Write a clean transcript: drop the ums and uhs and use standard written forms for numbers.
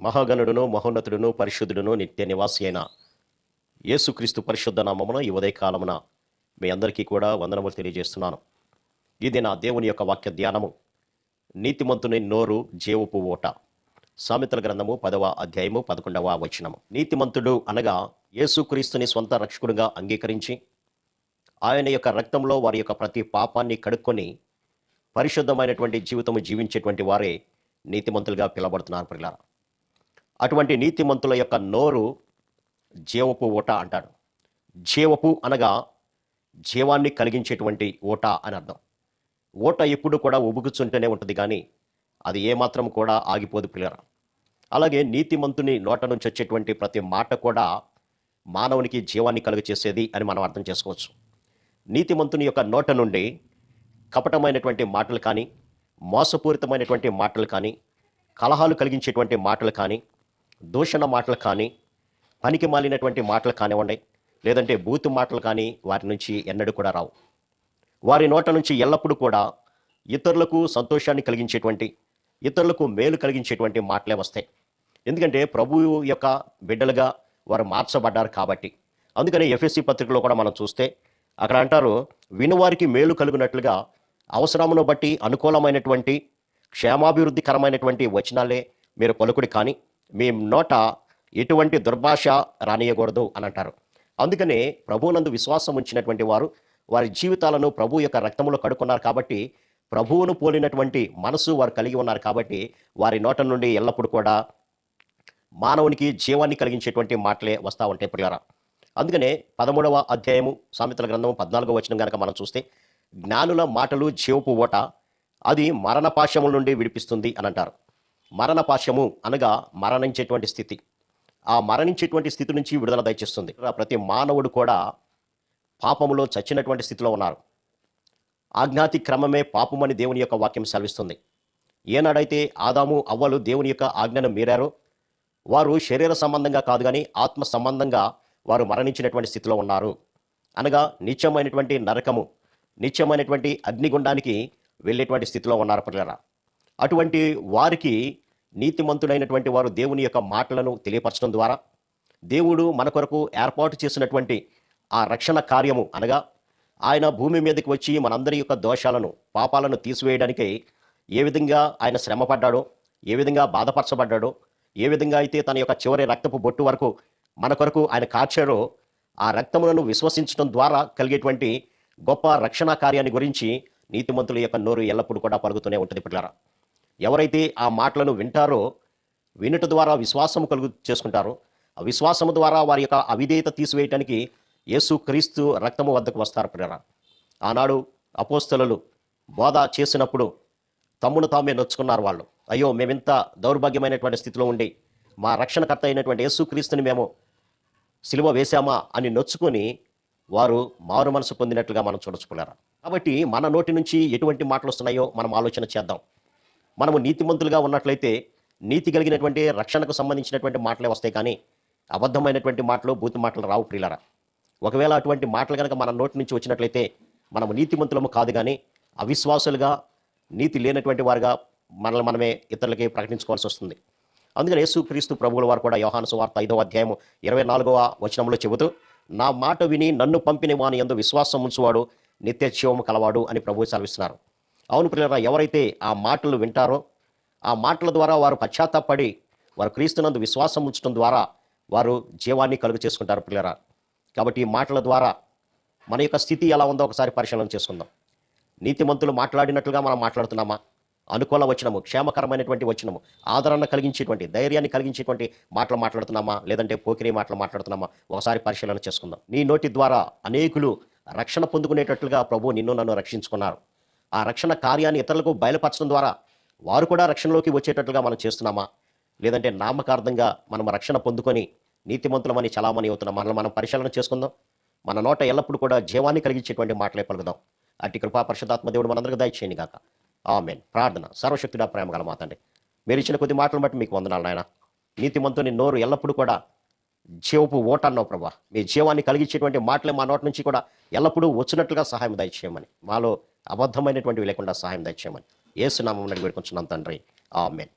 మహాగణుడును మహోన్నతుడును పరిశుద్ధుడును నిత్య నివాసి అయిన యేసుక్రీస్తు పరిశుద్ధ నామమున ఈ ఉదయకాలమున మీ అందరికీ కూడా వందనములు తెలియజేస్తున్నాను. ఇది నా దేవుని యొక్క వాక్య ధ్యానము. నీతిమంతుని నోరు జీవపు ఓట. సామెతల గ్రంథము 10వ అధ్యాయము 11వ వచనము. నీతిమంతుడు అనగా యేసుక్రీస్తుని స్వంత రక్షకుడిగా అంగీకరించి ఆయన యొక్క రక్తంలో వారి యొక్క ప్రతి పాపాన్ని కడుక్కొని పరిశుద్ధమైనటువంటి జీవితము జీవించేటువంటి వారే నీతిమంతులుగా పిలవబడుతున్నారు ప్రియులారా. అటువంటి నీతిమంతుల యొక్క నోరు జీవపు ఓట అంటాడు. జీవపు అనగా జీవాన్ని కలిగించేటువంటి ఓట అని అర్థం. ఓట ఎప్పుడు కూడా ఉబుకుచుంటూనే ఉంటుంది, కానీ అది ఏమాత్రం కూడా ఆగిపోదు ప్రియులారా. అలాగే నీతిమంతుని నోట నుంచి వచ్చేటువంటి ప్రతి మాట కూడా మానవునికి జీవాన్ని కలుగచేసేది అని మనం అర్థం చేసుకోవచ్చు. నీతిమంతుని యొక్క నోట నుండి కపటమైనటువంటి మాటలు కానీ, మోసపూరితమైనటువంటి మాటలు కానీ, కలహాలు కలిగించేటువంటి మాటలు కానీ, దూషణ మాటలు కానీ, పనికి మాలినటువంటి మాటలు కానివ్వండి, లేదంటే బూతు మాటలు కానీ వారి నుంచి ఎన్నడూ కూడా రావు. వారి నోట నుంచి ఎల్లప్పుడూ కూడా ఇతరులకు సంతోషాన్ని కలిగించేటువంటి, ఇతరులకు మేలు కలిగించేటువంటి మాటలే వస్తాయి. ఎందుకంటే ప్రభువు యొక్క బిడ్డలుగా వారు మార్చబడ్డారు కాబట్టి. అందుకని ఎఫెసీ పత్రికలో కూడా మనం చూస్తే అక్కడ అంటారు, వినువారికి మేలు కలుగునట్లుగా అవసరమును బట్టి అనుకూలమైనటువంటి క్షేమాభివృద్ధికరమైనటువంటి వచనాలే మీరు పలుకుడి, కానీ మీ నోట ఎటువంటి దుర్భాష రానియకూడదు అని అంటారు. అందుకనే ప్రభువునందు విశ్వాసం ఉంచినటువంటి వారు వారి జీవితాలను ప్రభు యొక్క రక్తములో కడుక్కున్నారు కాబట్టి, ప్రభువును పోలినటువంటి మనసు వారు కలిగి ఉన్నారు కాబట్టి, వారి నోట నుండి ఎల్లప్పుడూ కూడా మానవునికి జీవాన్ని కలిగించేటువంటి మాటలే వస్తూ ఉంటాయి ప్రియులారా. అందుకనే 13వ అధ్యాయము సామెతల గ్రంథం 14వ వచనం కనుక మనం చూస్తే, జ్ఞానుల మాటలు జీవపు ఓట, అది మరణపాశము నుండి విడిపిస్తుంది అని అంటారు. మరణపాశము అనగా మరణించేటువంటి స్థితి. ఆ మరణించేటువంటి స్థితి నుంచి విడుదల దయచేస్తుంది. ప్రతి మానవుడు కూడా పాపములో చచ్చినటువంటి స్థితిలో ఉన్నారు. ఆజ్ఞాతి క్రమమే పాపమని దేవుని యొక్క వాక్యం సెలవిస్తుంది. ఏనాడైతే ఆదాము అవ్వలు దేవుని యొక్క ఆజ్ఞను మీరారో, వారు శరీర సంబంధంగా కాదు కానీ ఆత్మ సంబంధంగా వారు మరణించినటువంటి స్థితిలో ఉన్నారు. అనగా నిత్యమైనటువంటి నరకము, నిత్యమైనటువంటి అగ్నిగుండానికి వెళ్ళేటువంటి స్థితిలో ఉన్నారు పిల్లరా. అటువంటి వారికి నీతిమంతుడైనటువంటి వారు దేవుని యొక్క మాటలను తెలియపరచడం ద్వారా దేవుడు మన కొరకు ఏర్పాటు చేసినటువంటి ఆ రక్షణ కార్యము, అనగా ఆయన భూమి మీదకి వచ్చి మనందరి యొక్క దోషాలను, పాపాలను తీసివేయడానికి ఏ విధంగా ఆయన శ్రమపడ్డాడో, ఏ విధంగా బాధపరచబడ్డాడో, ఏ విధంగా అయితే తన యొక్క చివరి రక్తపు బొట్టు వరకు మన కొరకు ఆయన కాచారో, ఆ రక్తములను విశ్వసించడం ద్వారా కలిగేటువంటి గొప్ప రక్షణ కార్యాన్ని గురించి నీతిమంతుల యొక్క నోరు ఎల్లప్పుడూ కూడా పలుకుతూనే ఉంటుంది పిల్లరా. ఎవరైతే ఆ మాటలను వింటారో, వినుట ద్వారా విశ్వాసము చేసుకుంటారో, ఆ విశ్వాసము ద్వారా వారి యొక్క అవిధేయత తీసివేయటానికి యేసుక్రీస్తు రక్తము వద్దకు వస్తారు పిల్లరా. ఆనాడు అపోస్తలులు బోధ చేసినప్పుడు తమ్మును తామే నొచ్చుకున్నారు వాళ్ళు. అయ్యో, మేమింత దౌర్భాగ్యమైనటువంటి స్థితిలో ఉండి మా రక్షణకర్త అయినటువంటి యేసుక్రీస్తుని మేము సిలువ వేశామా అని నొచ్చుకొని వారు మారు మనసు పొందినట్లుగా మనం చూడచుకున్నారు. కాబట్టి మన నోటి నుంచి ఎటువంటి మాటలు వస్తున్నాయో మనం ఆలోచన చేద్దాం. మనము నీతిమంతులుగా ఉన్నట్లయితే నీతి కలిగినటువంటి రక్షణకు సంబంధించినటువంటి మాటలే వస్తాయి, కానీ అబద్ధమైనటువంటి మాటలు, బూతు మాటలు రావు ప్రియులారా. ఒకవేళ అటువంటి మాటలు కనుక మన నోటి నుంచి వచ్చినట్లయితే మనము నీతిమంతులము కాదు, కానీ అవిశ్వాసులుగా, నీతి లేనటువంటి వారుగా మనల్ని మనమే ఇతరులకి ప్రకటించుకోవాల్సి వస్తుంది. అందుకని యేసుక్రీస్తు ప్రభువుల వారు కూడా యోహాను సువార్త 5వ అధ్యాయము 24వ వచనంలో చెబుతూ, నా మాట విని నన్ను పంపిన వాని యందు విశ్వాసం ఉంచువాడు నిత్య జీవము కలవాడు అని ప్రభువు సెలవిస్తున్నారు. అవును ప్రియులారా, ఎవరైతే ఆ మాటలు వింటారో, ఆ మాటల ద్వారా వారు పశ్చాత్తాపడి వారు క్రీస్తునందు విశ్వాసం ఉంచడం ద్వారా వారు జీవాన్ని కలుగు చేసుకుంటారు ప్రియులారా. కాబట్టి ఈ మాటల ద్వారా మన యొక్క స్థితి ఎలా ఉందో ఒకసారి పరిశీలన చేసుకుందాం. నీతిమంతులు మాట్లాడినట్లుగా మనం మాట్లాడుతున్నామా? అనుకూల వచనము, క్షేమకరమైనటువంటి వచనము, ఆదరణ కలిగించేటువంటి, ధైర్యాన్ని కలిగించేటువంటి మాటలు మాట్లాడుతున్నామా, లేదంటే పోకిరి మాటలు మాట్లాడుతున్నామా? ఒకసారి పరిశీలన చేసుకుందాం. నీ నోటి ద్వారా అనేకులు రక్షణ పొందుకునేటట్లుగా ప్రభు నిన్ను నన్ను రక్షించుకున్నారు. ఆ రక్షణ కార్యాన్ని ఇతరులకు బయలుపరచడం ద్వారా వారు కూడా రక్షణలోకి వచ్చేటట్లుగా మనం చేస్తున్నామా, లేదంటే నామకార్థంగా మనం రక్షణ పొందుకొని నీతిమంతులమని చలామణి అవుతున్నాం? మనల్ని మనం పరిశీలన చేసుకుందాం. మన నోట ఎల్లప్పుడూ కూడా జీవాన్ని కలిగించేటువంటి మాటలే పలుకుదాం. అట్టి కృపా పరిశుద్ధాత్మ దేవుడు మనందరికీ దయచేయని గాక. ఆమేన్. ప్రార్థన. సర్వశక్తుడా ప్రేమ గల మా తండ్రి, మీరు ఇచ్చిన కొద్ది మాటలను బట్టి మీకు వందనాలు నాయన. నీతిమంతుని నోరు ఎల్లప్పుడూ కూడా జీవపు ఓట అన్నావు ప్రభా. మీ జీవాన్ని కలిగించేటువంటి మాటలే మా నోటి నుంచి కూడా ఎల్లప్పుడూ వచ్చినట్లుగా సహాయం దయచేయమని, మాలో అబద్ధమైనటువంటివి లేకుండా సహాయం దయచేయమని యేసు నామమున వేడుకొంచున్నాం తండ్రి. ఆమేన్.